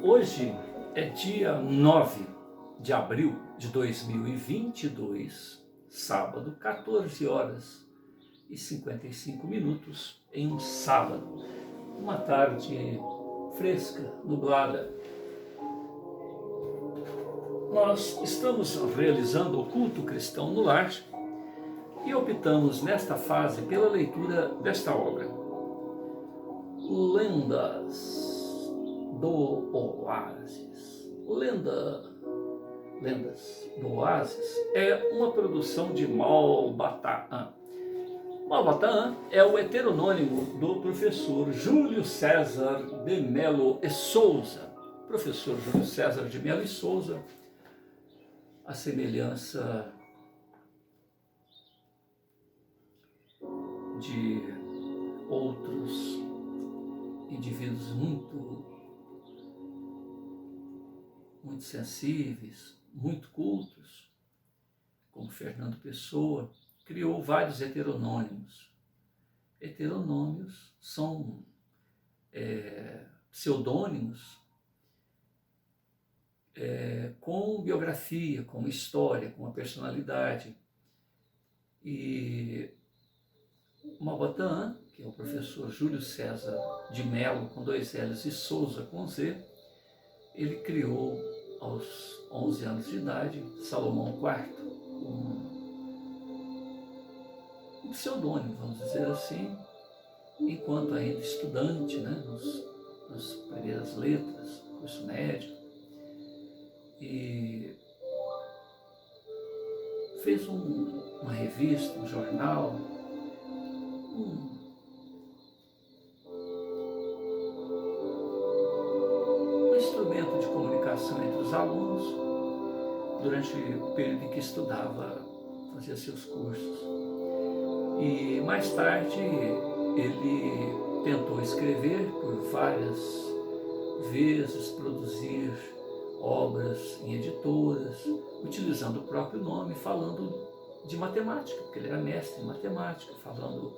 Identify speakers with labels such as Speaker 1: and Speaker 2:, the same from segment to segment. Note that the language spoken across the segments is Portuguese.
Speaker 1: Hoje é dia 9 de abril de 2022, sábado, 14 horas e 55 minutos, em um sábado, uma tarde fresca, nublada. Nós estamos realizando o culto cristão no lar e optamos nesta fase pela leitura desta obra, Lendas do Oásis. Lendas do Oásis é uma produção de Malbataan. Malbataan é o heteronônimo do professor Júlio César de Melo e Souza. Professor Júlio César de Melo e Souza, a semelhança de outros indivíduos muito sensíveis, muito cultos, como Fernando Pessoa, criou vários heteronônimos. Heteronômios são pseudônimos com biografia, com história, com uma personalidade. E Malbataan, que é o professor Júlio César de Melo, com 2 L's, e Souza, com Z, ele criou aos 11 anos de idade Salomão IV, um pseudônimo, vamos dizer assim, enquanto ainda estudante, né, nas primeiras letras, curso médio, e fez uma revista, um jornal, um instrumento de comunicação entre os alunos durante o período em que estudava, fazia seus cursos. E mais tarde ele tentou escrever por várias vezes, produzir obras em editoras, utilizando o próprio nome, falando de matemática, porque ele era mestre em matemática, falando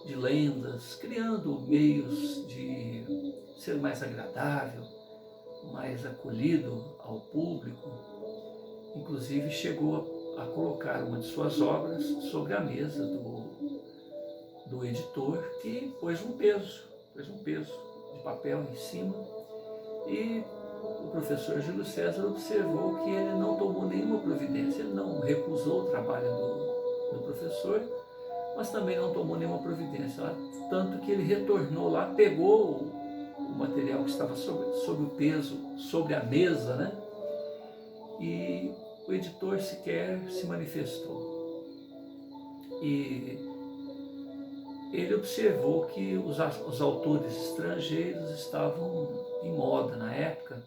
Speaker 1: de lendas, criando meios de ser mais agradável, mais acolhido ao público. Inclusive chegou a colocar uma de suas obras sobre a mesa do editor, que pôs um peso de papel em cima, e o professor Júlio César observou que ele não tomou nenhuma providência, ele não recusou o trabalho do professor, mas também não tomou nenhuma providência, tanto que ele retornou lá, pegou o material que estava sob o peso, sobre a mesa, né? E o editor sequer se manifestou. E ele observou que os autores estrangeiros estavam em moda na época.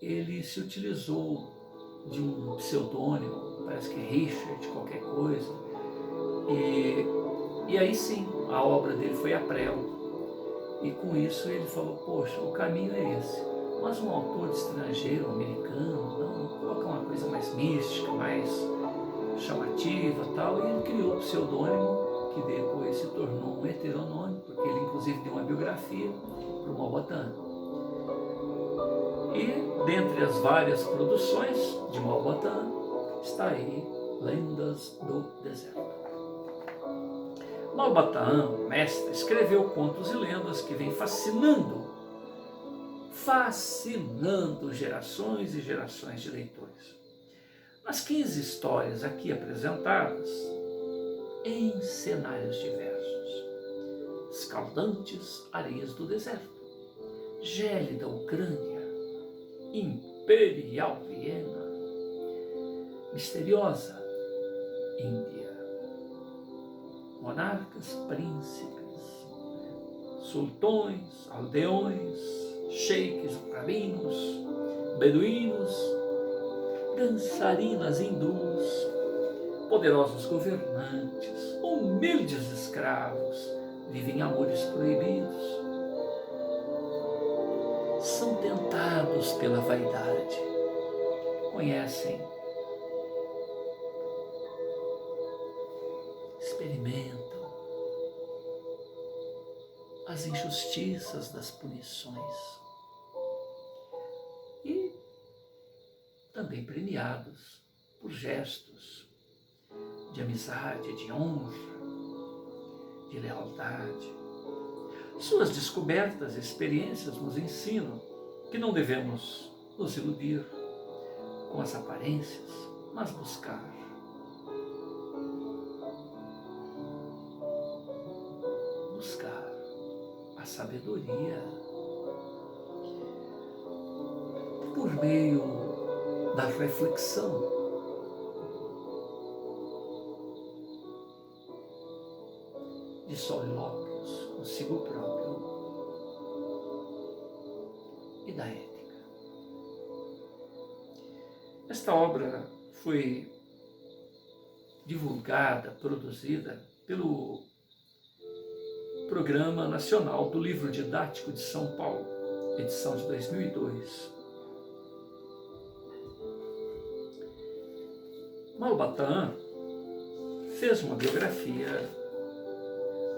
Speaker 1: Ele se utilizou de um pseudônimo, parece que Richard qualquer coisa, e aí sim, a obra dele foi a prelo. E com isso ele falou, poxa, o caminho é esse. Mas um autor estrangeiro, americano, não, coloca uma coisa mais mística, mais chamativa e tal. E ele criou o pseudônimo, que depois se tornou um heteronônimo, porque ele inclusive deu uma biografia para o Malbataan. E dentre as várias produções de Malbataan está aí Lendas do Deserto. Malbataan, mestre, escreveu contos e lendas que vêm fascinando gerações e gerações de leitores. Nas 15 histórias aqui apresentadas, em cenários diversos, escaldantes areias do deserto, gélida Ucrânia, imperial Viena, misteriosa Índia, monarcas, príncipes, sultões, aldeões, sheiks rabinos, beduínos, dançarinas hindus, poderosos governantes, humildes escravos, vivem amores proibidos, são tentados pela vaidade, conhecem, experimentam as injustiças das punições, também premiados por gestos de amizade, de honra, de lealdade. Suas descobertas e experiências nos ensinam que não devemos nos iludir com as aparências, mas buscar a sabedoria por meio da reflexão, de solilóquios consigo próprio e da ética. Esta obra foi divulgada, produzida pelo Programa Nacional do Livro Didático de São Paulo, edição de 2002. Malba Tahan fez uma biografia,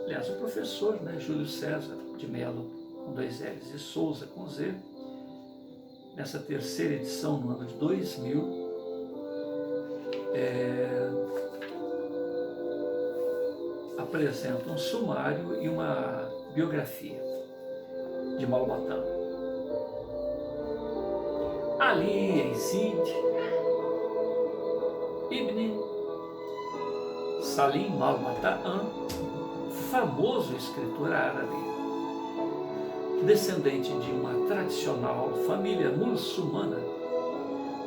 Speaker 1: aliás, o professor, Júlio César de Mello, com 2 L's, e Souza, com Z, nessa terceira edição, no ano de 2000, apresenta um sumário e uma biografia de Malba Tahan. Ali Yazid Ibn Salim Malba Tahan, famoso escritor árabe, descendente de uma tradicional família muçulmana,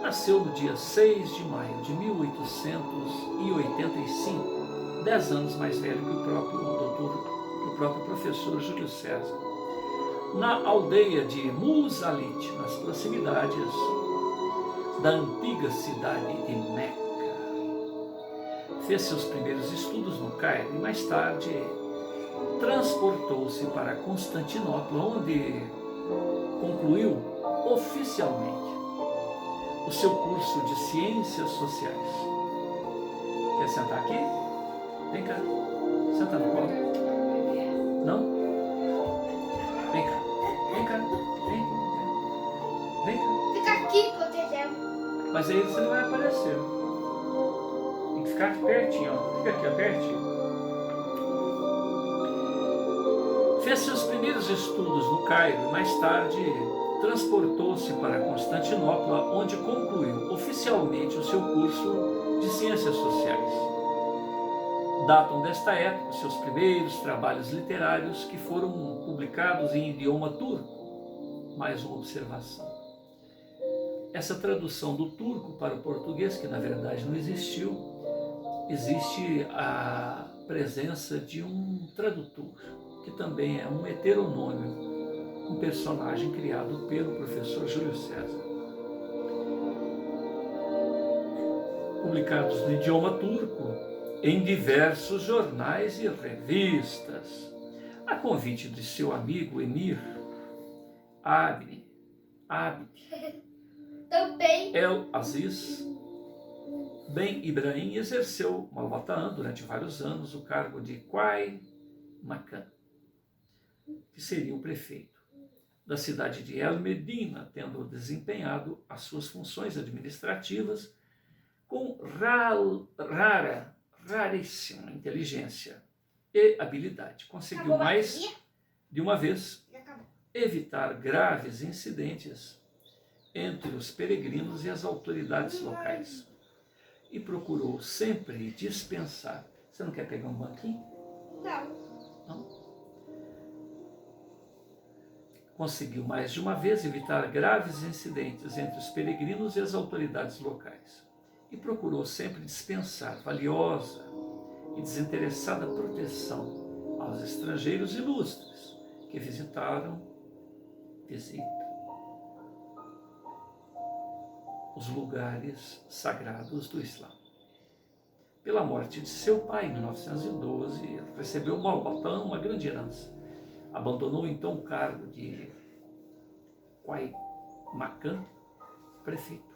Speaker 1: nasceu no dia 6 de maio de 1885, 10 anos mais velho que o próprio professor Júlio César, na aldeia de Musalit, nas proximidades da antiga cidade de Meca. Fez seus primeiros estudos no Cairo e mais tarde transportou-se para Constantinopla, onde concluiu oficialmente o seu curso de Ciências Sociais. Quer sentar aqui? Vem cá, senta no colo. Não? Vem cá, vem cá, vem cá.
Speaker 2: Fica aqui protegendo.
Speaker 1: Mas aí você não vai aparecer. Tem que ficar aqui pertinho, ó. Fica aqui, ó, pertinho. Fez seus primeiros estudos no Cairo e mais tarde transportou-se para Constantinopla, onde concluiu oficialmente o seu curso de Ciências Sociais. Datam desta época seus primeiros trabalhos literários, que foram publicados em idioma turco. Mais uma observação. Essa tradução do turco para o português, que na verdade não existiu, existe a presença de um tradutor, que também é um heteronômio, um personagem criado pelo professor Júlio César. Publicados no idioma turco, em diversos jornais e revistas, a convite de seu amigo Emir Abd el-Aziz Ben Ibrahim, exerceu Malba Tahan durante vários anos o cargo de Qai Makan, que seria o prefeito da cidade de El Medina, tendo desempenhado as suas funções administrativas com raríssima inteligência e habilidade. Conseguiu mais de uma vez evitar graves incidentes entre os peregrinos e as autoridades locais e procurou sempre dispensar. Você não quer pegar um banquinho? Não? Conseguiu mais de uma vez evitar graves incidentes entre os peregrinos e as autoridades locais e procurou sempre dispensar valiosa e desinteressada proteção aos estrangeiros ilustres que visitam os lugares sagrados do Islã. Pela morte de seu pai em 1912, recebeu Malba Tahan uma grande herança. Abandonou então o cargo de Qai Makan, prefeito,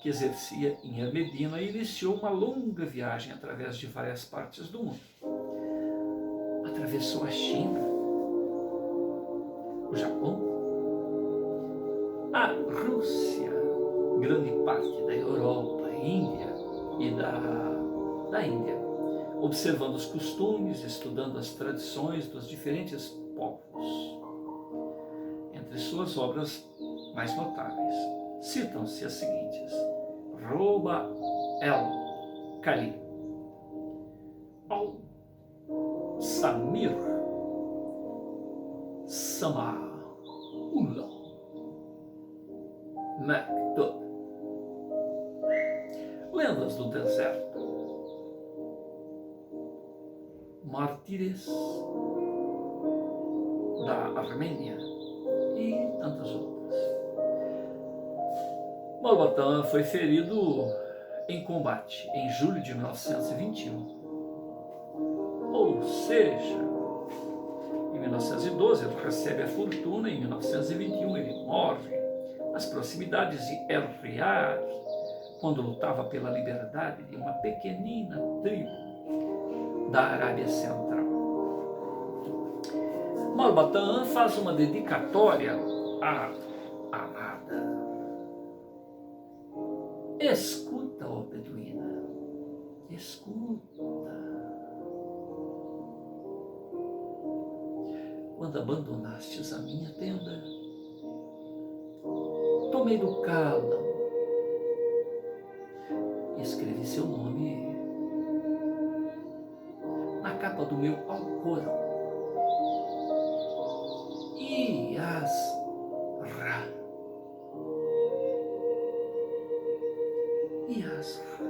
Speaker 1: que exercia em El Medina, e iniciou uma longa viagem através de várias partes do mundo. Atravessou a China, o Japão, a Rússia, grande parte da Europa, Índia e da Índia, observando os costumes, estudando as tradições dos diferentes povos. Entre suas obras mais notáveis, citam-se as seguintes: Ruba el-Khali, Al-Samir, Sama'ullah, Maktub, Lendas do Deserto, Mártires da Armênia e tantas outras. Malbatan foi ferido em combate em julho de 1921. Ou seja, em 1912 ele recebe a fortuna, em 1921 ele morre nas proximidades de El Riyad, quando lutava pela liberdade de uma pequenina tribo da Arábia Central. Malbatan faz uma dedicatória à amada. Escuta, ó beduína, escuta. Quando abandonastes a minha tenda, tomei do cálamo e escrevi seu nome na capa do meu alcorão. Yasra. Yasra.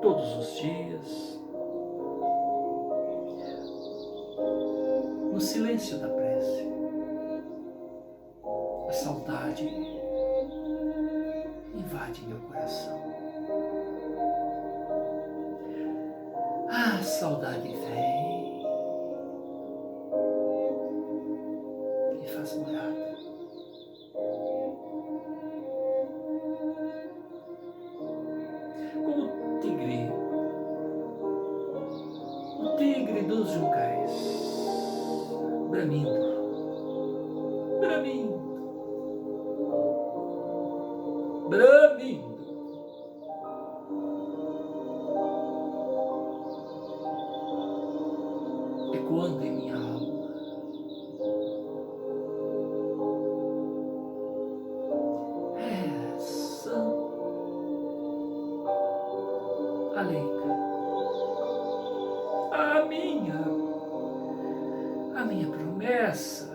Speaker 1: Todos os dias, no silêncio da prece, a saudade invade meu coração. A saudade vem e faz morada. Como o tigre dos juncais, bramindo, bramindo, bramindo. Ecoando em minha alma. Essa Aleika, a minha promessa,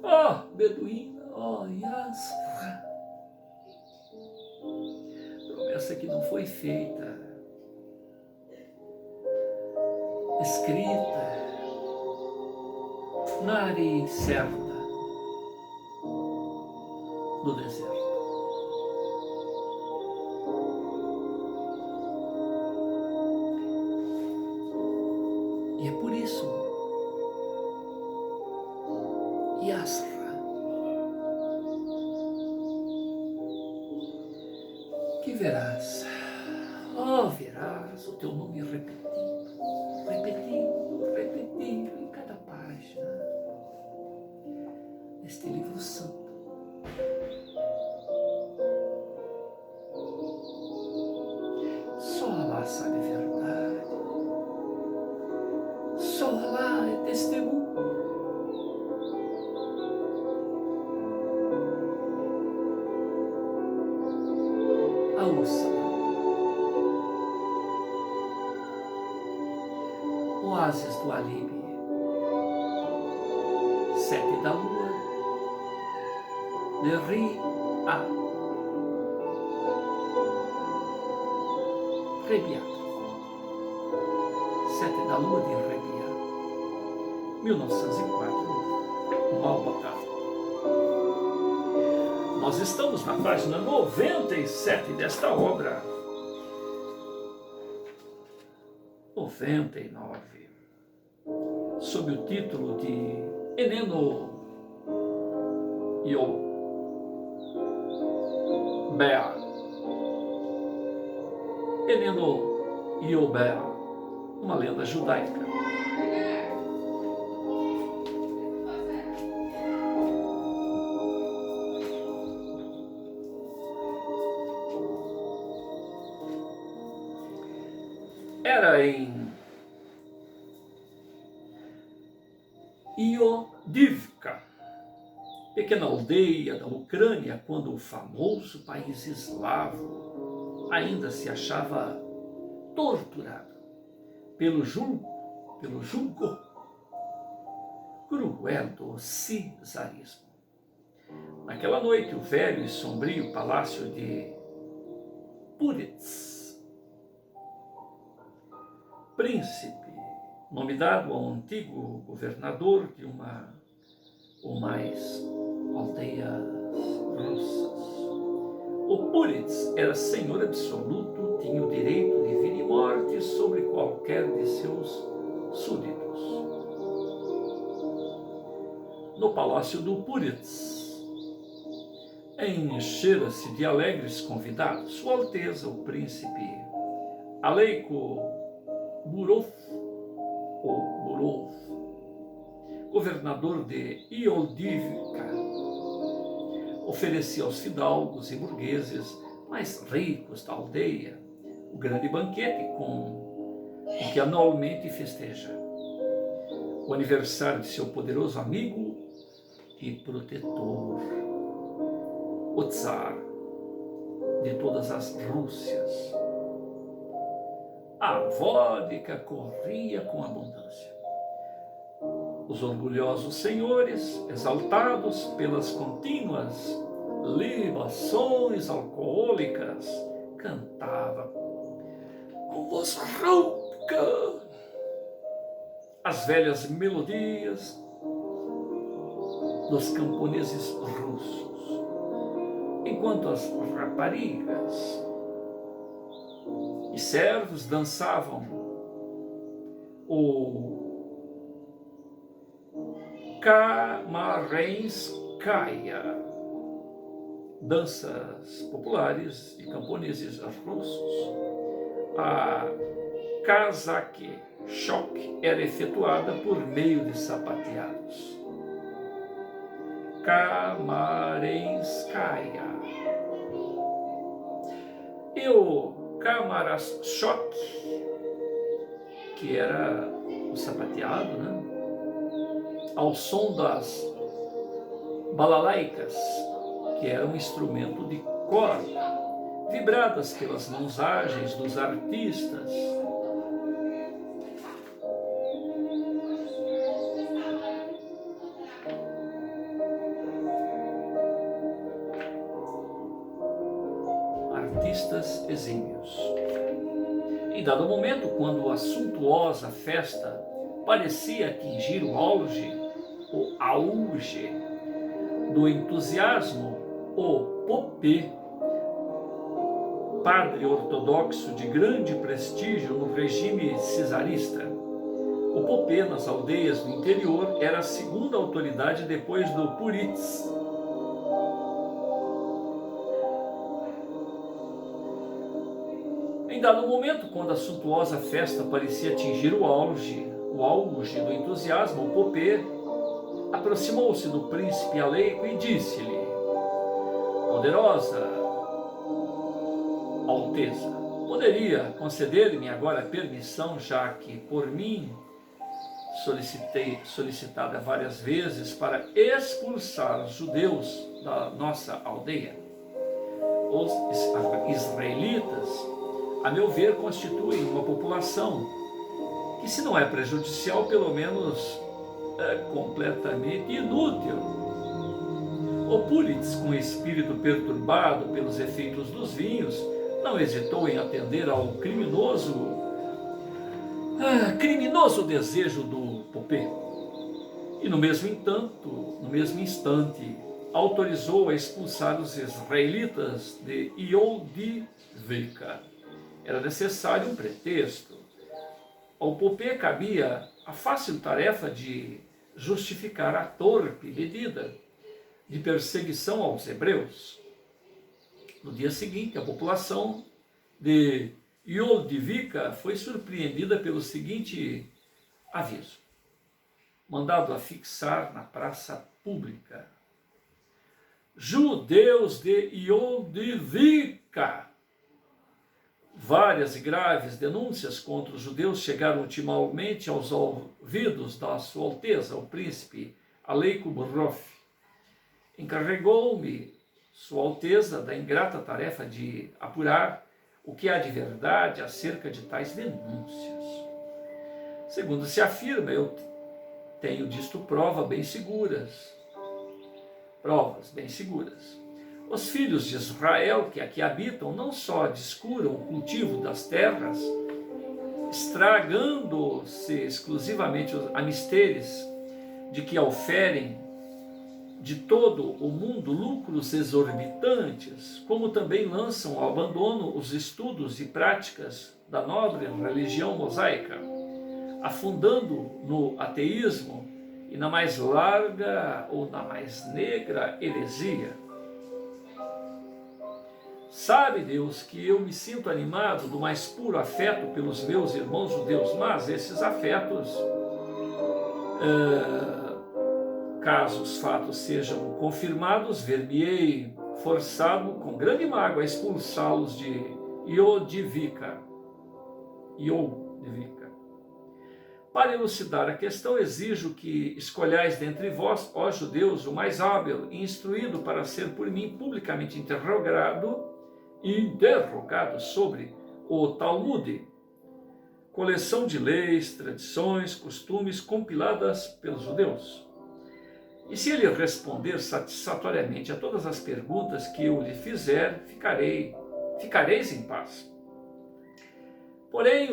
Speaker 1: ó beduína, ó Yasra, promessa que não foi feita, escrita na areia incerta do deserto. E é por isso, Yasra, que verás, verás o teu nome repetido, repetido, repetido em cada página deste livro santo. Só Allah sabe a verdade. Só Allah é testemunho. Ouça. Oásis do Alibi, 7 da lua, de Ri-A, Rebia, 7 da lua de Rebia, 1904, Malbatan. Nós estamos na página 97 desta obra. 99, sob o título de Eneno Iobea. Eneno Iobea, uma lenda judaica. Era em Iodivka, pequena aldeia da Ucrânia, quando o famoso país eslavo ainda se achava torturado pelo jugo cruel do czarismo. Naquela noite, o velho e sombrio palácio de Puritz, príncipe, nome dado ao antigo governador de uma ou mais aldeias russas. O Puritz era senhor absoluto, tinha o direito de vida e morte sobre qualquer de seus súditos. No palácio do Puritz, enchera-se de alegres convidados. Sua Alteza, o príncipe Aleiko Burov, governador de Iodivka, oferecia aos fidalgos e burgueses mais ricos da aldeia o grande banquete com o que anualmente festeja o aniversário de seu poderoso amigo e protetor, o Tsar de todas as Rússias. A vodka corria com abundância. Os orgulhosos senhores, exaltados pelas contínuas libações alcoólicas, cantavam com voz rouca as velhas melodias dos camponeses russos, enquanto as raparigas e servos dançavam o Kamarenskaya, danças populares de camponeses russos. A Kazakh Choque era efetuada por meio de sapateados. Kamarenskaya. E o Kamarashok, que era o sapateado, né? Ao som das balalaicas, que era um instrumento de corda, vibradas pelas mãos ágeis dos artistas. Artistas exímios. Em dado momento, quando a suntuosa festa parecia atingir o auge do entusiasmo, o Popê, padre ortodoxo de grande prestígio no regime czarista. O Popê, nas aldeias do interior, era a segunda autoridade depois do Puritz. Em dado momento, quando a suntuosa festa parecia atingir o auge do entusiasmo, o Popê aproximou-se do príncipe Aleiko e disse-lhe: poderosa Alteza, poderia conceder-me agora permissão, já que por mim solicitada várias vezes para expulsar os judeus da nossa aldeia? Os israelitas, a meu ver, constituem uma população que, se não é prejudicial, pelo menos é completamente inútil. O Puritz, com o espírito perturbado pelos efeitos dos vinhos, não hesitou em atender ao criminoso desejo do Popê. E no mesmo instante, autorizou a expulsar os israelitas de Iodivka. Era necessário um pretexto. Ao Popê cabia a fácil tarefa de justificar a torpe medida de perseguição aos hebreus. No dia seguinte, a população de Iodivka foi surpreendida pelo seguinte aviso, mandado a fixar na praça pública: judeus de Iodivka, Várias e graves denúncias contra os judeus chegaram ultimamente aos ouvidos da Sua Alteza, o príncipe Aleikum Roth. Encarregou-me Sua Alteza da ingrata tarefa de apurar o que há de verdade acerca de tais denúncias. Segundo se afirma, eu tenho disto provas bem seguras. Os filhos de Israel que aqui habitam não só descuram o cultivo das terras, estragando-se exclusivamente a mistérios de que oferem de todo o mundo lucros exorbitantes, como também lançam ao abandono os estudos e práticas da nobre religião mosaica, afundando no ateísmo e na mais larga ou na mais negra heresia. Sabe, Deus, que eu me sinto animado do mais puro afeto pelos meus irmãos judeus, mas esses afetos, caso os fatos sejam confirmados, ver-me-ei forçado com grande mágoa a expulsá-los de Iodivica. Para elucidar a questão, exijo que escolhais dentre vós, ó judeus, o mais hábil e instruído para ser por mim publicamente interrogado sobre o Talmud, coleção de leis, tradições, costumes compiladas pelos judeus. E se ele responder satisfatoriamente a todas as perguntas que eu lhe fizer, ficareis em paz. Porém,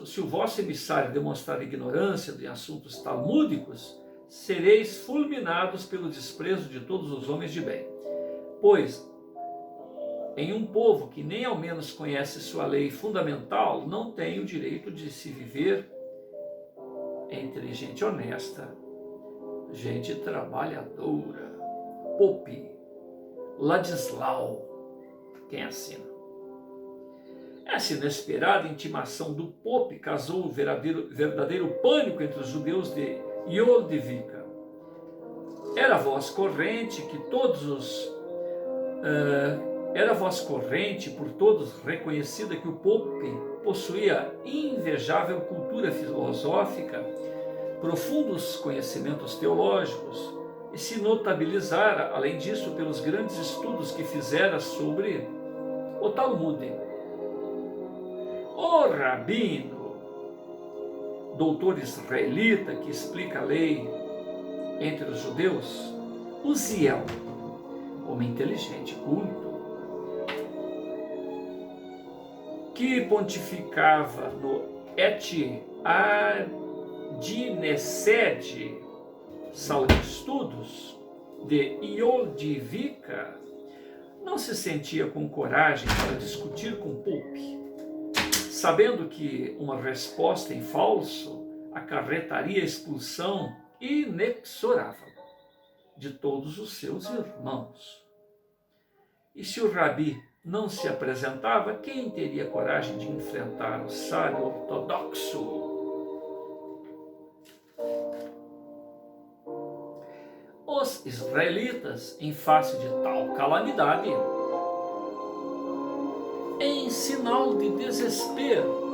Speaker 1: se o vosso emissário demonstrar ignorância de assuntos talmúdicos, sereis fulminados pelo desprezo de todos os homens de bem. Pois, em um povo que nem ao menos conhece sua lei fundamental, não tem o direito de se viver entre gente honesta, gente trabalhadora. Pope Ladislau, quem assina. Essa inesperada intimação do Pope causou o verdadeiro pânico entre os judeus de Iodivica. Era voz corrente por todos reconhecida que o Pope possuía invejável cultura filosófica, profundos conhecimentos teológicos e se notabilizara, além disso, pelos grandes estudos que fizera sobre o Talmud. O rabino, doutor israelita que explica a lei entre os judeus, Uziel, homem inteligente, culto, que pontificava no Et Adnesed, sala de estudos de Iodivica, não se sentia com coragem para discutir com Pope, sabendo que uma resposta em falso acarretaria a expulsão inexorável de todos os seus irmãos. E se o rabi não se apresentava, quem teria coragem de enfrentar o sábio ortodoxo? Os israelitas, em face de tal calamidade, em sinal de desespero,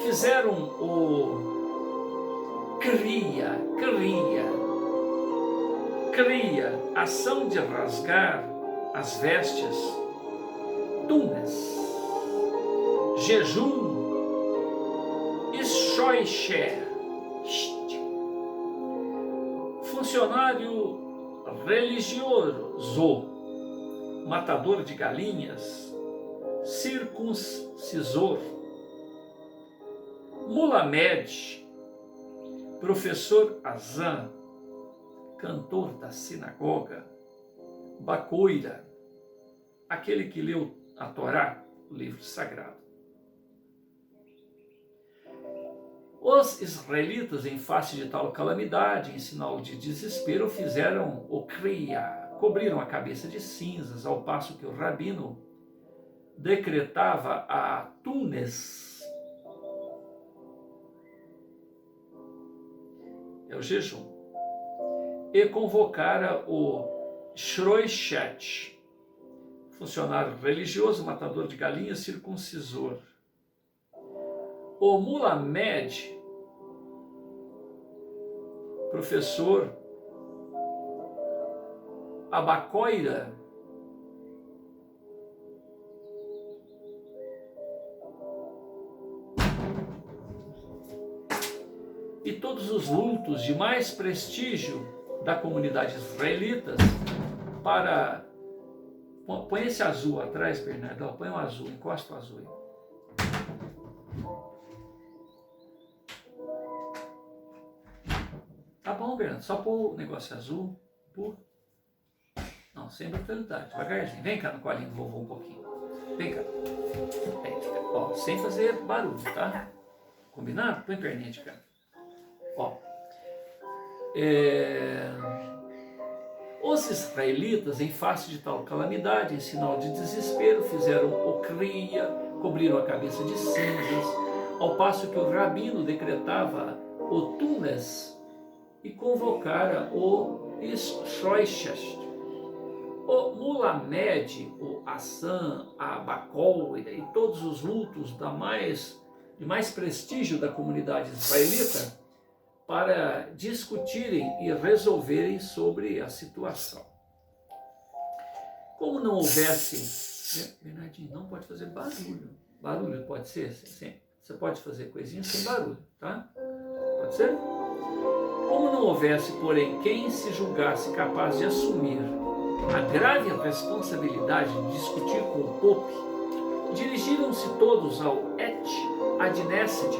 Speaker 1: fizeram o ação de rasgar as vestes, tunas, jejum e shoiché, funcionário religioso, matador de galinhas, circuncisor, Mulamed, professor Azan, cantor da sinagoga, Bacoira, aquele que leu a Torá, o livro sagrado. Os israelitas, em face de tal calamidade, em sinal de desespero, fizeram o kriya, cobriram a cabeça de cinzas, ao passo que o rabino decretava a tunes, é o jejum, e convocara o shroichet, funcionário religioso, matador de galinhas, circuncisor. O Mulamed, professor. Abacoira, e todos os vultos de mais prestígio da comunidade israelita para... Põe esse azul atrás, Bernardo, põe o azul, encosta o azul aí. Tá bom, Bernardo, só pôr o negócio azul, pôr. Não, sem brutalidade, devagarzinho. Vem cá no colinho do vovô um pouquinho. Vem cá. Aí, ó, sem fazer barulho, tá? Combinado? Põe perninha de cá. Ó. Os israelitas, em face de tal calamidade, em sinal de desespero, fizeram ocria, cobriram a cabeça de cinzas, ao passo que o rabino decretava o Tunes e convocara o Shoishash. O Mulamed, o Hassan, a Abacoira e todos os vultos de mais prestígio da comunidade israelita para discutirem e resolverem sobre a situação. Como não houvesse... Bernardinho, não pode fazer barulho. Barulho pode ser? Você pode fazer coisinha sem barulho, tá? Pode ser? Como não houvesse, porém, quem se julgasse capaz de assumir a grave responsabilidade de discutir com o Pope, dirigiram-se todos ao Et Adnesset.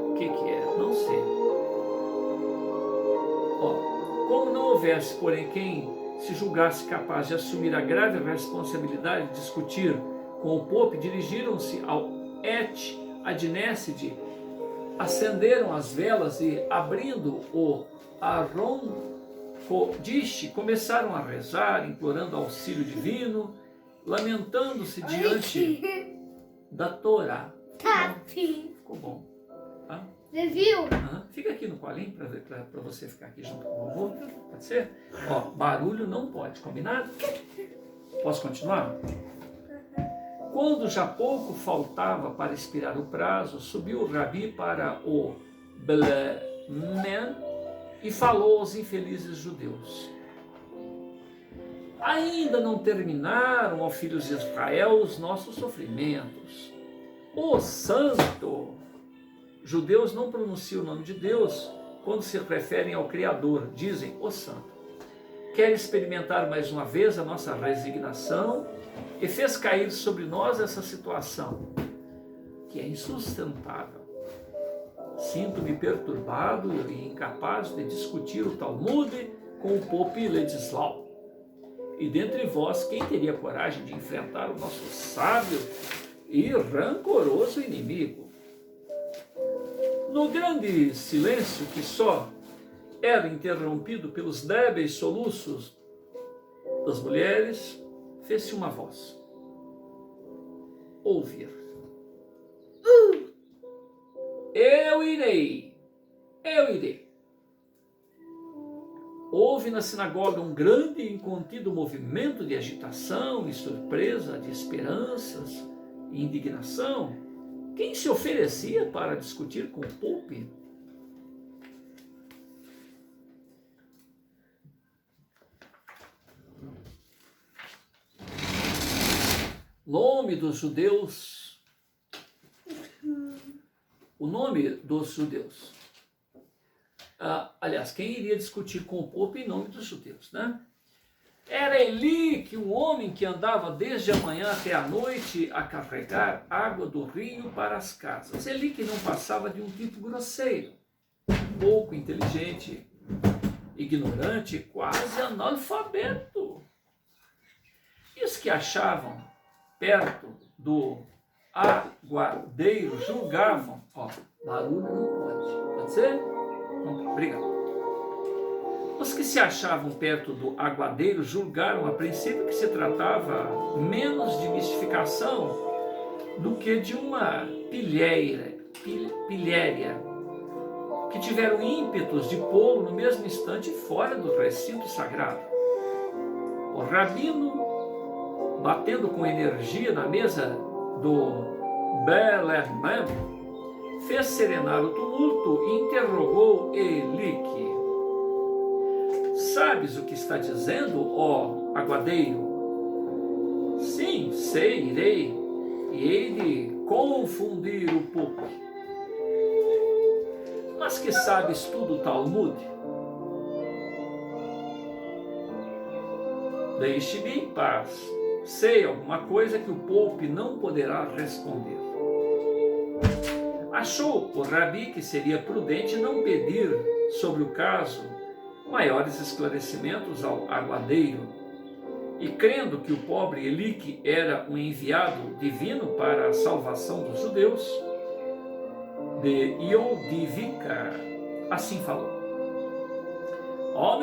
Speaker 1: O que é? Não sei. Como não houvesse, porém, quem se julgasse capaz de assumir a grave responsabilidade de discutir com o Pope, dirigiram-se ao Et Adnesset, acenderam as velas e, abrindo o Aron Kodesh, começaram a rezar, implorando auxílio divino, lamentando-se diante da Torá.
Speaker 2: Tá,
Speaker 1: Ficou bom. Tá?
Speaker 2: Você viu?
Speaker 1: Fica aqui no colinho para você ficar aqui junto com o vovô. Pode ser? Ó, barulho não pode, combinado? Posso continuar? Quando já pouco faltava para expirar o prazo, subiu o Rabi para o Belemen e falou aos infelizes judeus: ainda não terminaram, ó filhos de Israel, os nossos sofrimentos. O Santo, judeus não pronunciam o nome de Deus quando se referem ao Criador, dizem o Santo. Quer experimentar mais uma vez a nossa resignação e fez cair sobre nós essa situação que é insustentável. Sinto-me perturbado e incapaz de discutir o Talmud com o Pope Ledislau. E dentre vós, quem teria coragem de enfrentar o nosso sábio e rancoroso inimigo? No grande silêncio que só era interrompido pelos débeis soluços das mulheres, fez-se uma voz: ouvir. Eu irei. Houve na sinagoga um grande e incontido movimento de agitação e surpresa, de esperanças e indignação. Quem se oferecia para discutir com o Pope? Nome dos judeus. O nome dos judeus. Aliás, quem iria discutir com o Pope em nome dos judeus, né? Era Eli, que um homem que andava desde a manhã até a noite a carregar água do rio para as casas. Eli que não passava de um tipo grosseiro, pouco inteligente, ignorante, quase analfabeto. E os que achavam perto do aguadeiro julgavam, barulho não pode ser? Não, obrigado. Os que se achavam perto do aguadeiro julgaram a princípio que se tratava menos de mistificação do que de uma pilhéria. que tiveram ímpetos de pô-lo no mesmo instante fora do recinto sagrado. O rabino, batendo com energia na mesa do Belemem, fez serenar o tumulto e interrogou Elique. Sabes o que está dizendo, ó aguadeiro? Sim, sei, irei, e hei de confundir o povo. Mas que sabes tu do Talmud? Deixe-me em paz. Sei alguma coisa que o Pope não poderá responder. Achou o Rabi que seria prudente não pedir sobre o caso maiores esclarecimentos ao aguadeiro, e crendo que o pobre Elique era um enviado divino para a salvação dos judeus, de Iodivica, assim falou: Ó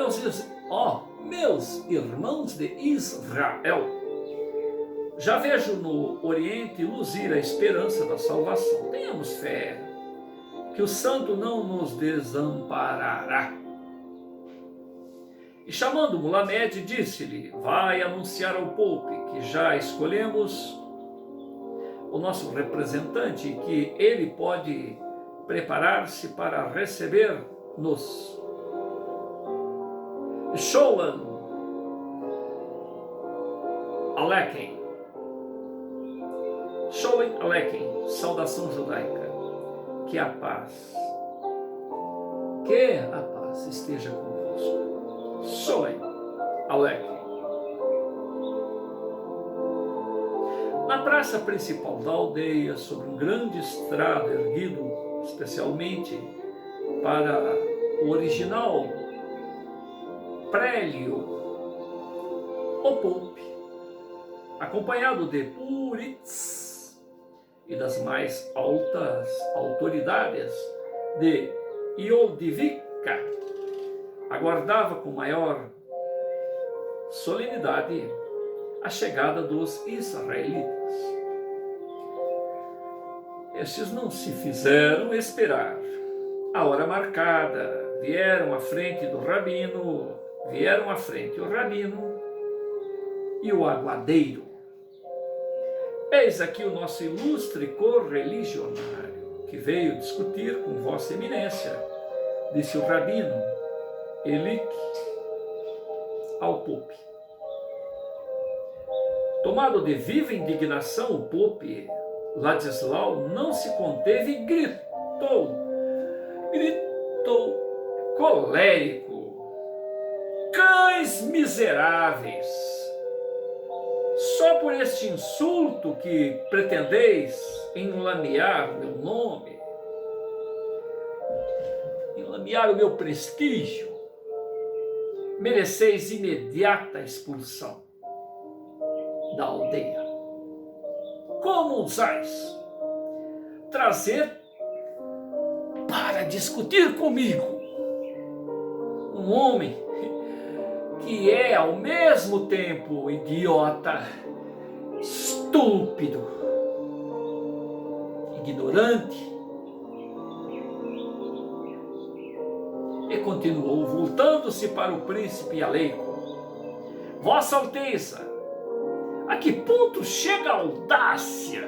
Speaker 1: meus irmãos de Israel, já vejo no Oriente luzir a esperança da salvação. Tenhamos fé que o Santo não nos desamparará. E chamando Mulamed, disse-lhe: vai anunciar ao Pope que já escolhemos o nosso representante e que ele pode preparar-se para receber-nos. Shalom Aleichem. Shalom Aleichem, saudação judaica. Que a paz esteja convosco. Shalom Aleichem. Na praça principal da aldeia, sobre um grande estrado erguido especialmente para o original prélio, o Pope, acompanhado de Puritz e das mais altas autoridades de Iodivica, aguardava com maior solenidade a chegada dos israelitas. Estes não se fizeram esperar. A hora marcada, vieram à frente o rabino e o aguadeiro. Eis aqui o nosso ilustre correligionário, que veio discutir com Vossa Eminência, disse o rabino Elique ao Pope. Tomado de viva indignação, o Pope Ladislau não se conteve e gritou colérico: cães miseráveis! Só por este insulto que pretendeis enlamear meu nome, enlamear o meu prestígio, mereceis imediata expulsão da aldeia. Como ousais trazer para discutir comigo um homem que é ao mesmo tempo idiota, estúpido, ignorante? E continuou, voltando-se para o príncipe Aleico: Vossa Alteza, a que ponto chega a audácia,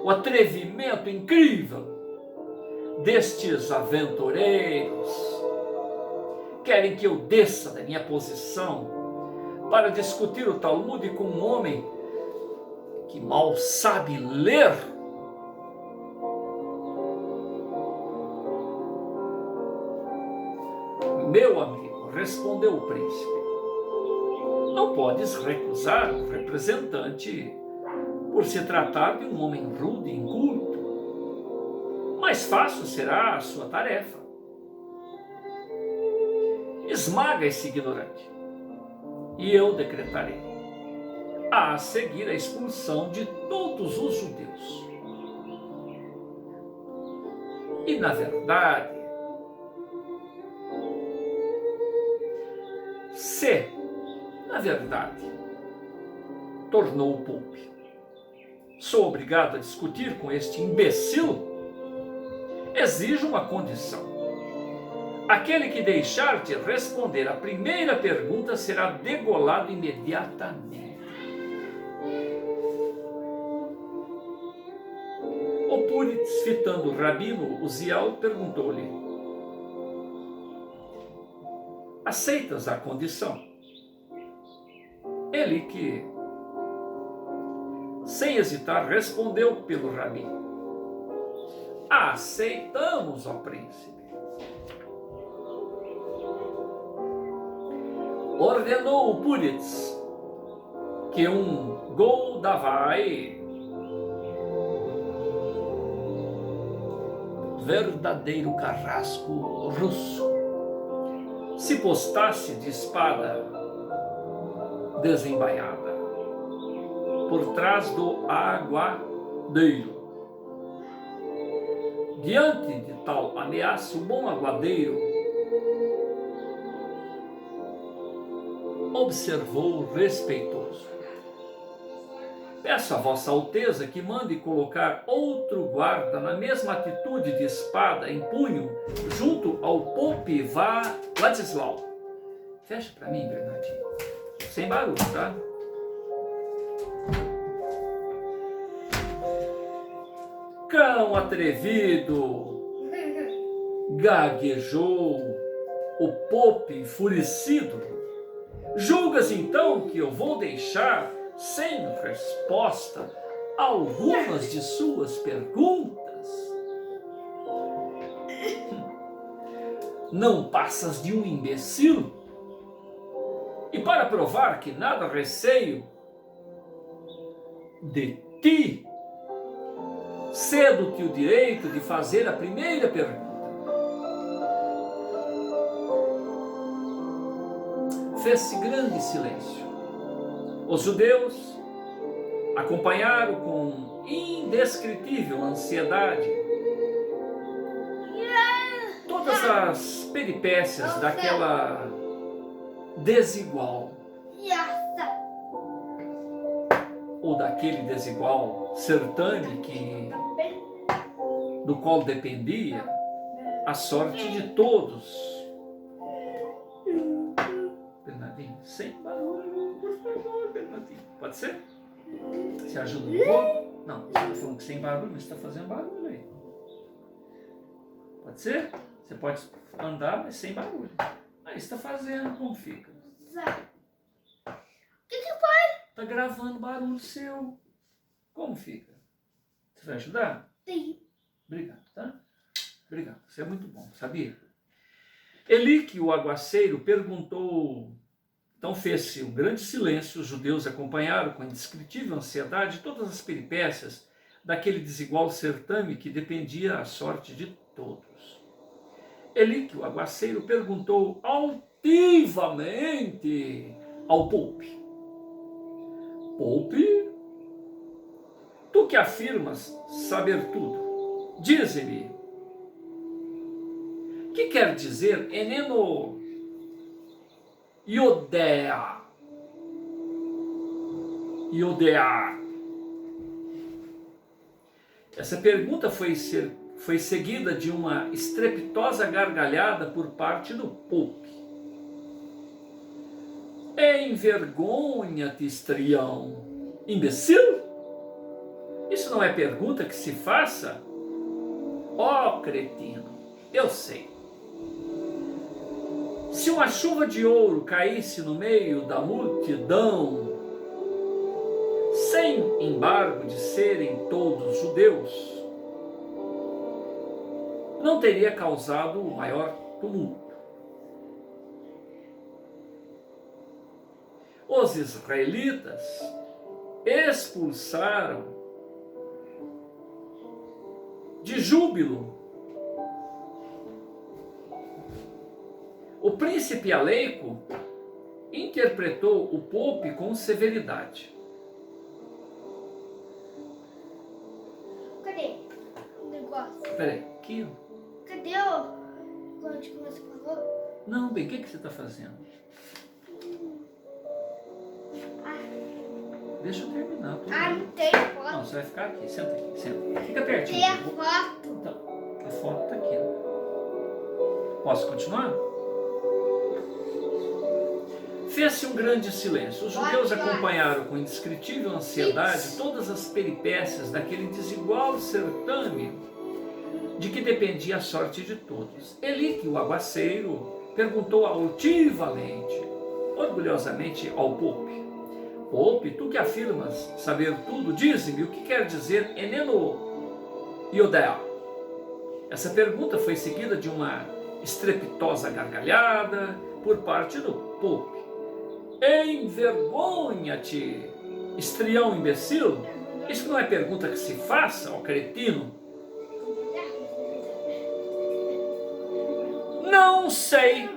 Speaker 1: o atrevimento incrível destes aventureiros? Querem que eu desça da minha posição para discutir o Talmud com um homem que mal sabe ler? Meu amigo, respondeu o príncipe, não podes recusar um representante por se tratar de um homem rude e inculto. Mais fácil será a sua tarefa. Esmaga esse ignorante, e eu decretarei a seguir a expulsão de todos os judeus. E na verdade, tornou o Pope, sou obrigado a discutir com este imbecil, exijo uma condição. Aquele que deixar de responder a primeira pergunta será degolado imediatamente. O Púritz, fitando o rabino Uziel, perguntou-lhe: aceitas a condição? Ele que, sem hesitar, respondeu pelo rabi: aceitamos, ó príncipe. Ordenou o Púritz que um Goldavai, verdadeiro carrasco russo, se postasse de espada desembainhada por trás do aguadeiro. Diante de tal ameaça, o bom aguadeiro observou respeitoso: peço a Vossa Alteza que mande colocar outro guarda na mesma atitude de espada em punho junto ao Pope Ladislau. Fecha para mim, Bernardinho. Sem barulho, tá? Cão atrevido! Gaguejou o Pope enfurecido. Julgas então que eu vou deixar sem resposta algumas de suas perguntas? Não passas de um imbecil? E para provar que nada receio de ti, cedo-te o direito de fazer a primeira pergunta. Fez-se grande silêncio. Os judeus acompanharam com indescritível ansiedade todas as peripécias daquela desigual ou daquele desigual certame do qual dependia a sorte de todos. Bernardinho, sem barulho, por favor, Bernardinho. Pode ser? Você ajuda um pouco? Não, você está falando que sem barulho, mas você está fazendo barulho aí. Pode ser? Você pode andar, mas sem barulho. Aí você está fazendo, como fica?
Speaker 2: O que foi?
Speaker 1: Está gravando barulho seu. Como fica? Você vai ajudar?
Speaker 2: Sim.
Speaker 1: Obrigado, tá? Obrigado, você é muito bom, sabia? Elique, o aguaceiro, perguntou. Então fez-se um grande silêncio, os judeus acompanharam com indescritível ansiedade todas as peripécias daquele desigual certame que dependia a sorte de todos. Elique, o aguaceiro, perguntou altivamente ao Pope: Pope, tu que afirmas saber tudo, dize-me, o que quer dizer eneno iodea? Iodea. Essa pergunta foi seguida de uma estrepitosa gargalhada por parte do Pope. Envergonha-te, estrião, imbecil! Isso não é pergunta que se faça? Ó cretino, eu sei. Se uma chuva de ouro caísse no meio da multidão, sem embargo de serem todos judeus, não teria causado o maior tumulto. Os israelitas expulsaram de júbilo o príncipe Aleico, interpretou o Pope com severidade.
Speaker 2: Cadê o negócio?
Speaker 1: Peraí, aqui.
Speaker 2: Cadê o negócio que você falou?
Speaker 1: Não, bem, o que você está fazendo? Deixa eu terminar.
Speaker 2: Não tem foto.
Speaker 1: Não, você vai ficar aqui, senta aqui, senta. Fica pertinho.
Speaker 2: Tem a foto.
Speaker 1: Então, a foto está aqui. Ó. Posso continuar? Fez-se um grande silêncio. Os judeus acompanharam com indescritível ansiedade todas as peripécias daquele desigual certame de que dependia a sorte de todos. Elique, o aguaceiro, perguntou altivamente, orgulhosamente ao Pope: Pope, tu que afirmas saber tudo, dize-me o que quer dizer Eneno Iodea. Essa pergunta foi seguida de uma estrepitosa gargalhada por parte do Pope. Envergonha-te, estrião imbecil! Isso não é pergunta que se faça, ó cretino. Não sei.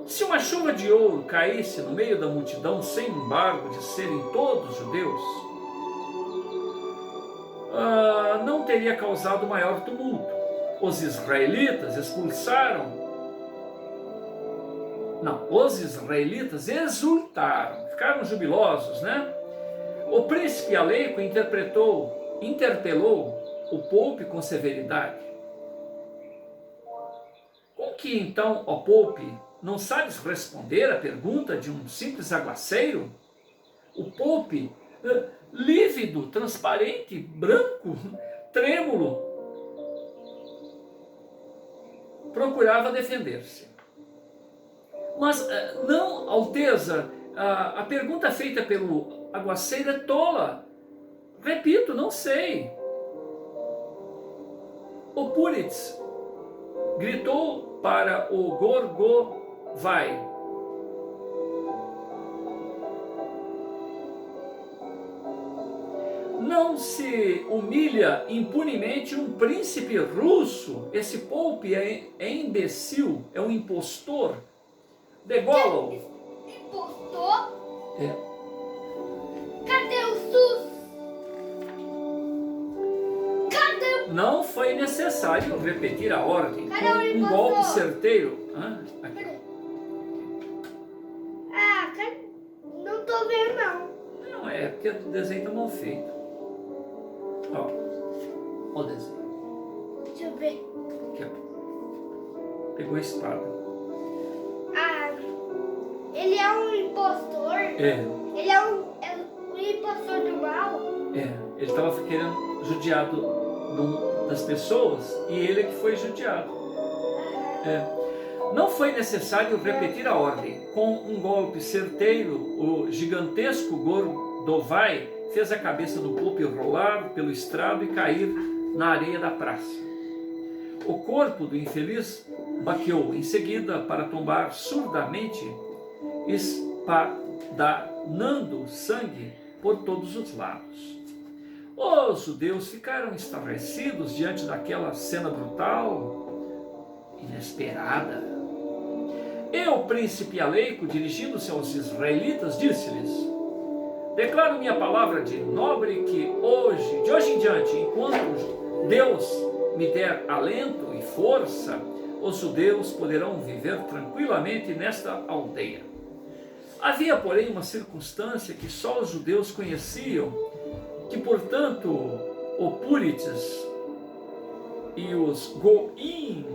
Speaker 1: Se uma chuva de ouro caísse no meio da multidão sem embargo de serem todos judeus, não teria causado maior tumulto. Os israelitas exultaram, ficaram jubilosos, né? O príncipe Aleico interpelou o Pope com severidade. Com que então, ó Pope, não sabes responder à pergunta de um simples aguaceiro? O Pope, lívido, transparente, branco, trêmulo, procurava defender-se. Mas não, Alteza, a pergunta feita pelo aguaceiro é tola. Repito, não sei. O Puritz gritou para o Gorgovai: não se humilha impunemente um príncipe russo. Esse Pope é imbecil, é um impostor. Degolo.
Speaker 2: Impostor?
Speaker 1: É.
Speaker 2: Cadê o SUS? Cadê o...
Speaker 1: Não foi necessário repetir a ordem.
Speaker 2: Cadê o
Speaker 1: Com um
Speaker 2: impostor?
Speaker 1: golpe certeiro. Aqui.
Speaker 2: Cadê? Não tô vendo, não.
Speaker 1: Não, é porque o desenho está mal feito. Ó o desenho.
Speaker 2: Deixa eu ver.
Speaker 1: Aqui, ó. Pegou a espada.
Speaker 2: Ele é um impostor?
Speaker 1: É.
Speaker 2: Ele é um impostor do mal?
Speaker 1: Ele estava querendo judiado das pessoas e ele é que foi judiado. Não foi necessário repetir a ordem. Com um golpe certeiro, o gigantesco Gordovai fez a cabeça do Pope rolar pelo estrado e cair na areia da praça. O corpo do infeliz baqueou em seguida para tombar surdamente, espardanando sangue por todos os lados. Os judeus ficaram estarrecidos diante daquela cena brutal, inesperada. E o príncipe Aleico, dirigindo-se aos israelitas, disse-lhes: declaro minha palavra de nobre que de hoje em diante, enquanto Deus me der alento e força, os judeus poderão viver tranquilamente nesta aldeia. Havia, porém, uma circunstância que só os judeus conheciam, que, portanto, o Puritz e os Goi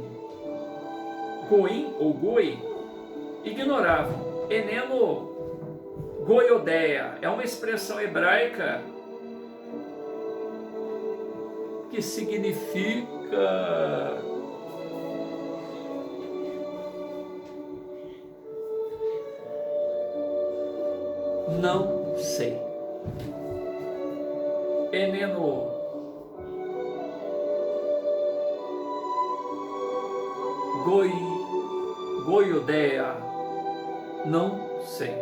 Speaker 1: ignoravam. Eneno Goiodeia é uma expressão hebraica que significa não sei. Eneno Goiodeia, não sei.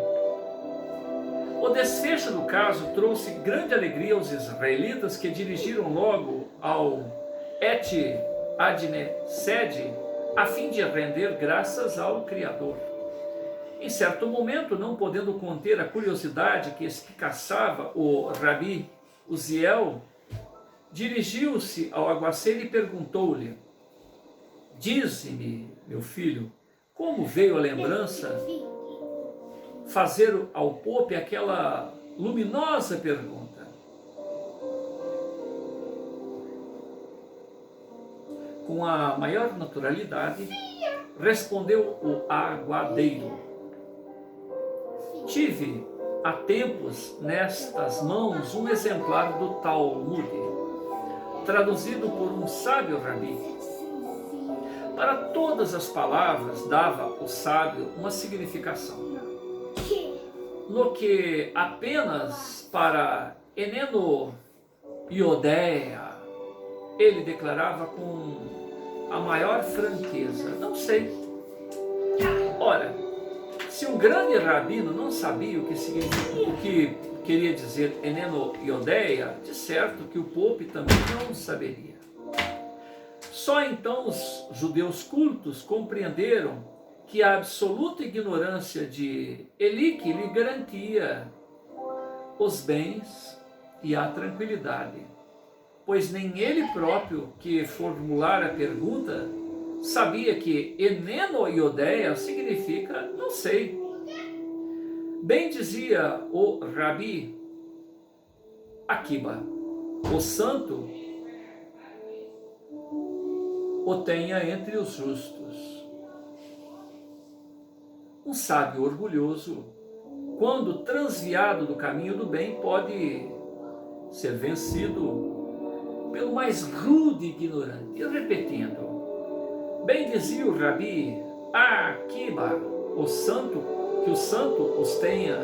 Speaker 1: O desfecho do caso trouxe grande alegria aos israelitas, que dirigiram logo ao Et Adnesed a fim de render graças ao Criador. Em certo momento, não podendo conter a curiosidade que espicaçava o Rabi Uziel, dirigiu-se ao aguaceiro e perguntou-lhe: dize-me, meu filho, como veio a lembrança fazer ao Pope aquela luminosa pergunta? com a maior naturalidade, respondeu o aguadeiro: tive há tempos nestas mãos um exemplar do Talmud, traduzido por um sábio rabi. Para todas as palavras dava o sábio uma significação, no que apenas para Eneno e Odeia ele declarava com a maior franqueza: não sei. Ora, se um grande rabino não sabia o que queria dizer Eneno e Odeia, de certo que o pope também não saberia. Só então os judeus cultos compreenderam que a absoluta ignorância de Elique lhe garantia os bens e a tranquilidade, pois nem ele próprio, que formulara a pergunta, sabia que Eneno e Odeia significa não sei. Bem dizia o Rabi Akiba: o santo o tenha entre os justos. Um sábio orgulhoso, quando transviado do caminho do bem, pode ser vencido pelo mais rude e ignorante. E repetindo, bem dizia o Rabi Akiba, que o santo os tenha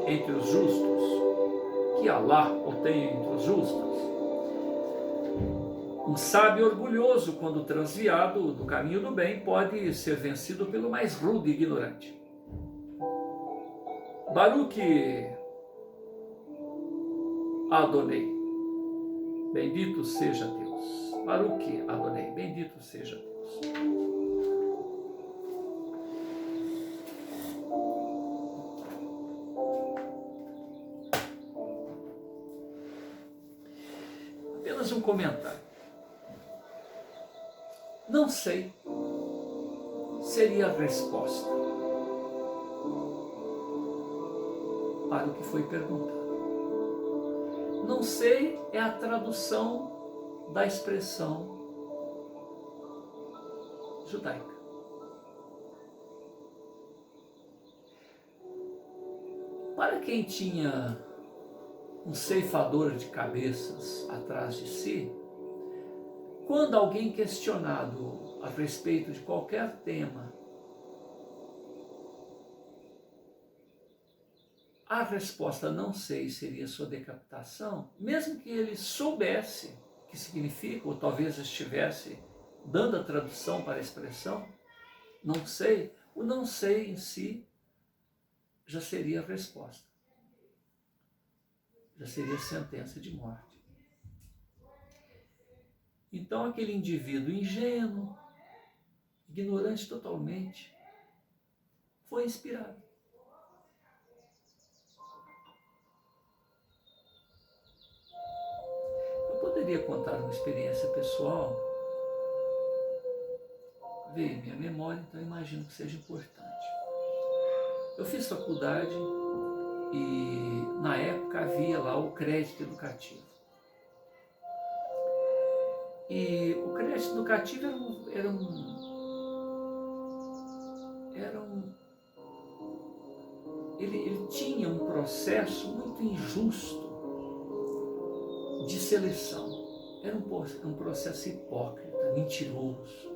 Speaker 1: entre os justos, que Alá o tenha entre os justos. Um sábio orgulhoso, quando transviado do caminho do bem, pode ser vencido pelo mais rude e ignorante. Baruch Adonai, bendito seja Deus. Baruch Adonai, bendito seja Deus. Apenas um comentário. Não sei seria a resposta para o que foi perguntado. Não sei é a tradução da expressão judaica. Para quem tinha um ceifador de cabeças atrás de si, quando alguém questionado a respeito de qualquer tema, a resposta não sei seria sua decapitação, mesmo que ele soubesse o que significa, ou talvez estivesse dando a tradução para a expressão, não sei, o não sei em si já seria a resposta, já seria sentença de morte. Então aquele indivíduo ingênuo, ignorante totalmente, foi inspirado. Eu poderia contar uma experiência pessoal. Veio minha memória, então imagino que seja importante. Eu fiz faculdade e na época havia lá o crédito educativo. E o crédito educativo ele tinha um processo muito injusto de seleção. Era um processo hipócrita, mentiroso.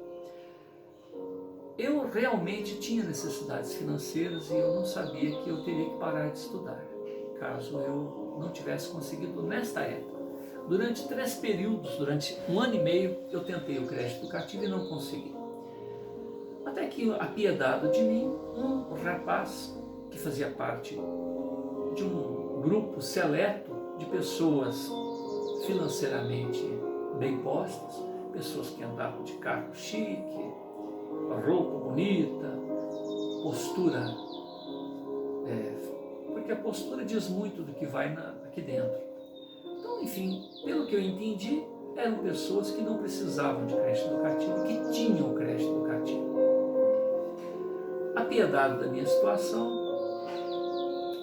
Speaker 1: Eu realmente tinha necessidades financeiras e eu não sabia que eu teria que parar de estudar, caso eu não tivesse conseguido nesta época. Durante 3 períodos, durante 1 ano e meio, eu tentei o crédito educativo e não consegui. Até que, apiedado de mim, um rapaz que fazia parte de um grupo seleto de pessoas financeiramente bem postas, pessoas que andavam de carro chique, roupa bonita, postura, porque a postura diz muito do que vai aqui dentro. Então, enfim, pelo que eu entendi, eram pessoas que não precisavam de crédito educativo, que tinham crédito educativo. Apiedado da minha situação,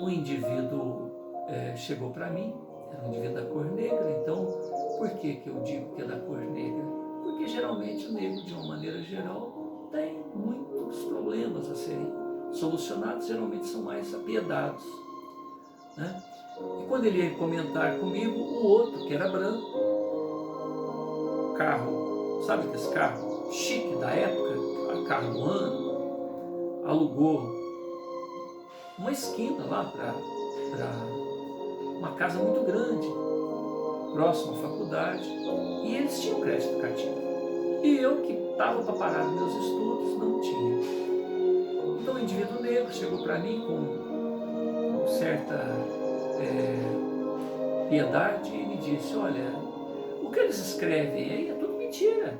Speaker 1: um indivíduo chegou para mim, era um indivíduo da cor negra. Então, por que eu digo que é da cor negra? Porque Porque geralmente o negro, de uma maneira geral, tem muitos problemas a serem solucionados, geralmente são mais apiedados, né? E quando ele ia comentar comigo, o outro, que era branco, carro, sabe aquele carro chique da época, carro do ano, alugou uma esquina lá para uma casa muito grande, próximo à faculdade, e eles tinham crédito cativo. E eu, que estava para parar meus estudos, não tinha. Então o indivíduo negro chegou para mim com certa piedade e me disse: olha, o que eles escrevem aí é tudo mentira.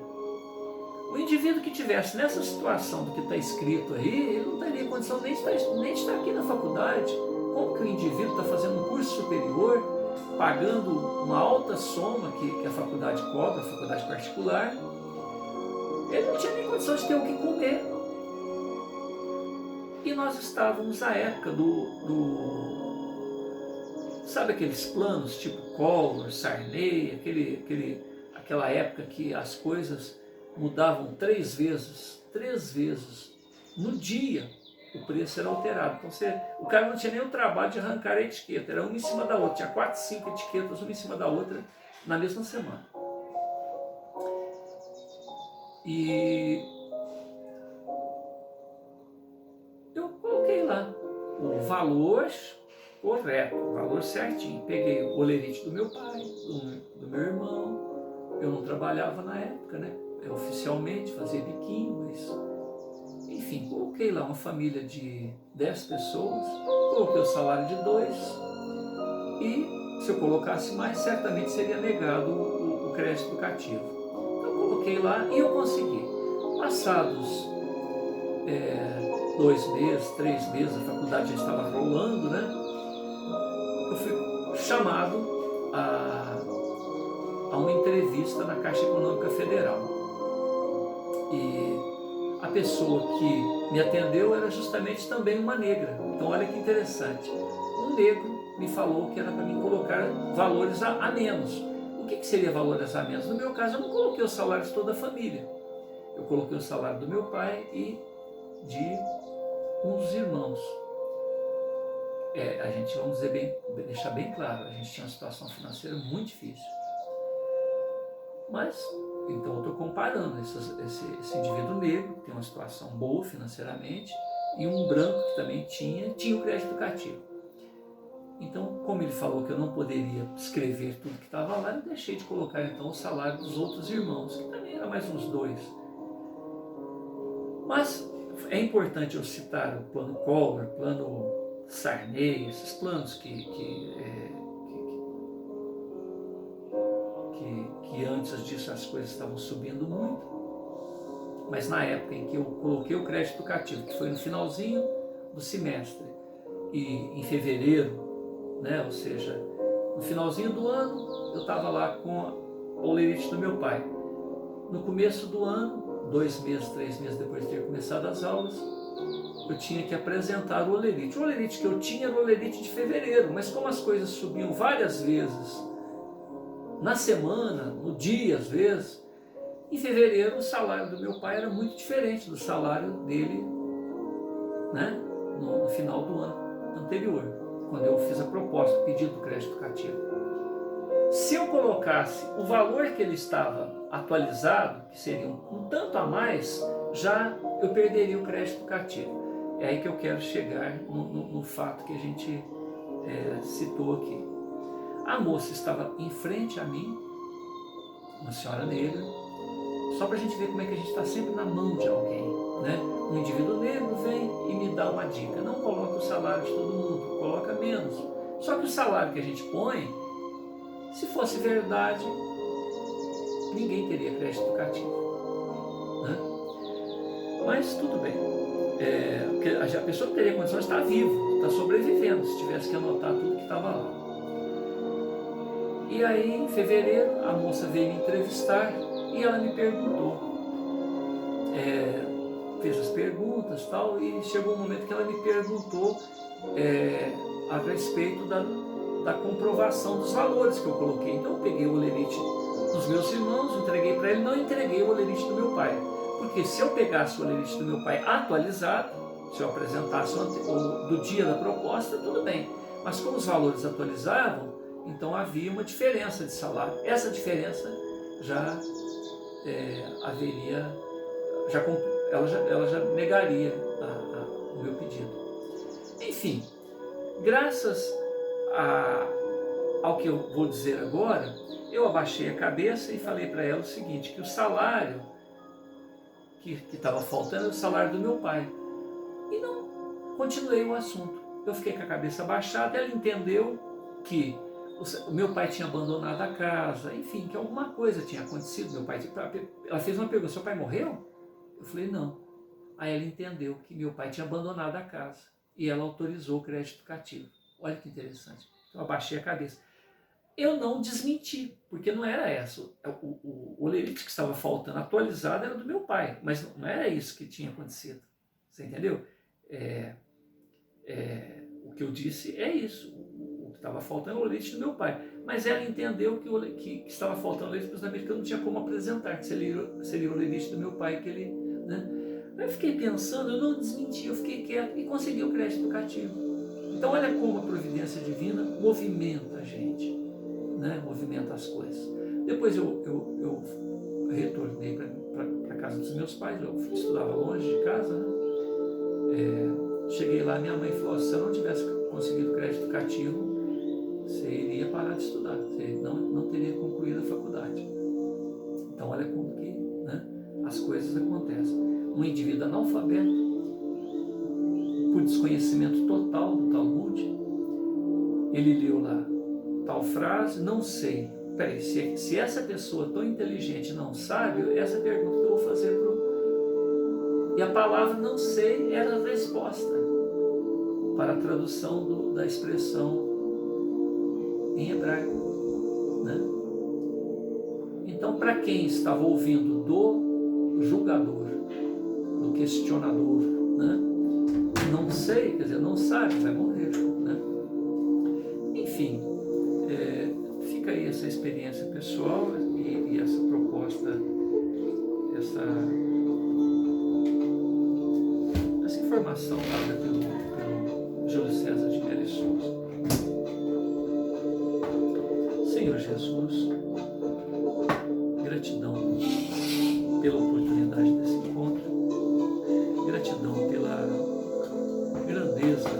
Speaker 1: O indivíduo que estivesse nessa situação do que está escrito aí, ele não teria condição nem de estar aqui na faculdade. Como que o indivíduo está fazendo um curso superior, pagando uma alta soma que a faculdade cobra, a faculdade particular, ele não tinha nem condição de ter o que comer. E nós estávamos na época sabe aqueles planos tipo Collor, Sarney, aquela época que as coisas mudavam 3 vezes no dia, o preço era alterado. Então o cara não tinha nem o trabalho de arrancar a etiqueta, era uma em cima da outra, tinha 4, 5 etiquetas, uma em cima da outra, na mesma semana. E eu coloquei lá o valor correto, o valor certinho. Peguei o olerite do meu pai, do meu irmão. Eu não trabalhava na época, né? Eu oficialmente fazia biquinho, mas enfim, coloquei lá uma família de 10 pessoas, coloquei o salário de 2 e se eu colocasse mais, certamente seria negado o crédito educativo. Então eu coloquei lá e eu consegui. Passados 2 meses, 3 meses, a faculdade já estava rolando, né? Eu fui chamado a uma entrevista na Caixa Econômica Federal. E a pessoa que me atendeu era justamente também uma negra. Então olha que interessante. Um negro me falou que era para mim colocar valores a menos. O que seria valores a menos? No meu caso, eu não coloquei os salários de toda a família. Eu coloquei o salário do meu pai e de um dos irmãos. A gente, vamos deixar bem claro, a gente tinha uma situação financeira muito difícil. Mas, então eu estou comparando esse indivíduo negro, que tem uma situação boa financeiramente, e um branco que também tinha o crédito educativo. Então, como ele falou que eu não poderia escrever tudo que estava lá, eu deixei de colocar então o salário dos outros irmãos, que também era mais uns 2. Mas é importante eu citar o plano Collor, plano Sarney, esses planos que antes disso as coisas estavam subindo muito, mas na época em que eu coloquei o crédito educativo, que foi no finalzinho do semestre, e em fevereiro, né, ou seja, no finalzinho do ano, eu estava lá com o olerite do meu pai. No começo do ano, 2 meses, 3 meses depois de ter começado as aulas, eu tinha que apresentar o olerite. O olerite que eu tinha era o olerite de fevereiro, mas como as coisas subiam várias vezes na semana, no dia às vezes, em fevereiro o salário do meu pai era muito diferente do salário dele, né, no final do ano anterior, quando eu fiz a proposta, o pedido do crédito educativo. Se eu colocasse o valor que ele estava atualizado, que seria um tanto a mais, já eu perderia o crédito educativo. É aí que eu quero chegar no fato que a gente citou aqui. A moça estava em frente a mim, uma senhora negra, só para a gente ver como é que a gente está sempre na mão de alguém, né? Um indivíduo negro vem e me dá uma dica: não coloca o salário de todo mundo, coloca menos. Só que o salário que a gente põe, se fosse verdade, ninguém teria crédito educativo, né? Mas tudo bem. A pessoa que teria condição de estar vivo, está sobrevivendo, se tivesse que anotar tudo que estava lá. E aí, em fevereiro, a moça veio me entrevistar e ela me perguntou, fez as perguntas e tal, e chegou um momento que ela me perguntou a respeito da comprovação dos valores que eu coloquei. Então eu peguei o olerite dos meus irmãos, entreguei para ele, não entreguei o olerite do meu pai. Porque se eu pegasse o olerite do meu pai atualizado, se eu apresentasse do dia da proposta, tudo bem. Mas como os valores atualizavam, então havia uma diferença de salário. Essa diferença já haveria, ela já negaria o meu pedido. Enfim, graças ao que eu vou dizer agora, eu abaixei a cabeça e falei para ela o seguinte, que o salário que estava faltando era o salário do meu pai. E não continuei o assunto. Eu fiquei com a cabeça abaixada, ela entendeu que o meu pai tinha abandonado a casa, enfim, que alguma coisa tinha acontecido. Ela fez uma pergunta, seu pai morreu? Eu falei, não. Aí ela entendeu que meu pai tinha abandonado a casa e ela autorizou o crédito educativo. Olha que interessante. Eu abaixei a cabeça. Eu não desmenti, porque não era essa. O olerite que estava faltando atualizado era do meu pai, mas não era isso que tinha acontecido. Você entendeu? O que eu disse é isso. O que estava faltando é o olerite do meu pai. Mas ela entendeu que estava faltando o olerite, mas eu não tinha como apresentar, que seria o olerite do meu pai que ele... Né? Eu fiquei pensando, eu não desmenti, eu fiquei quieto e consegui o crédito educativo. Então olha como a providência divina movimenta a gente, né? Movimenta as coisas. Depois eu retornei para a casa dos meus pais, eu estudava longe de casa, né? Cheguei lá, minha mãe falou, se eu não tivesse conseguido crédito educativo, você iria parar de estudar, você não teria concluído a faculdade. Então olha como que, né, as coisas acontecem. Um indivíduo analfabeto, por desconhecimento total do Talmud, ele leu lá tal frase, não sei. Peraí, se essa pessoa tão inteligente não sabe, essa é a pergunta que eu vou fazer para o... E a palavra não sei era a resposta para a tradução da expressão em hebraico, né? Então, para quem estava ouvindo do julgador, do questionador, né? Não sei, quer dizer, não sabe, vai morrer, né? Enfim, fica aí essa experiência pessoal e essa proposta, essa informação dada pelo Júlio César de Mello e Souza. Senhor Jesus, gratidão pela oportunidade desse encontro, gratidão pela grandeza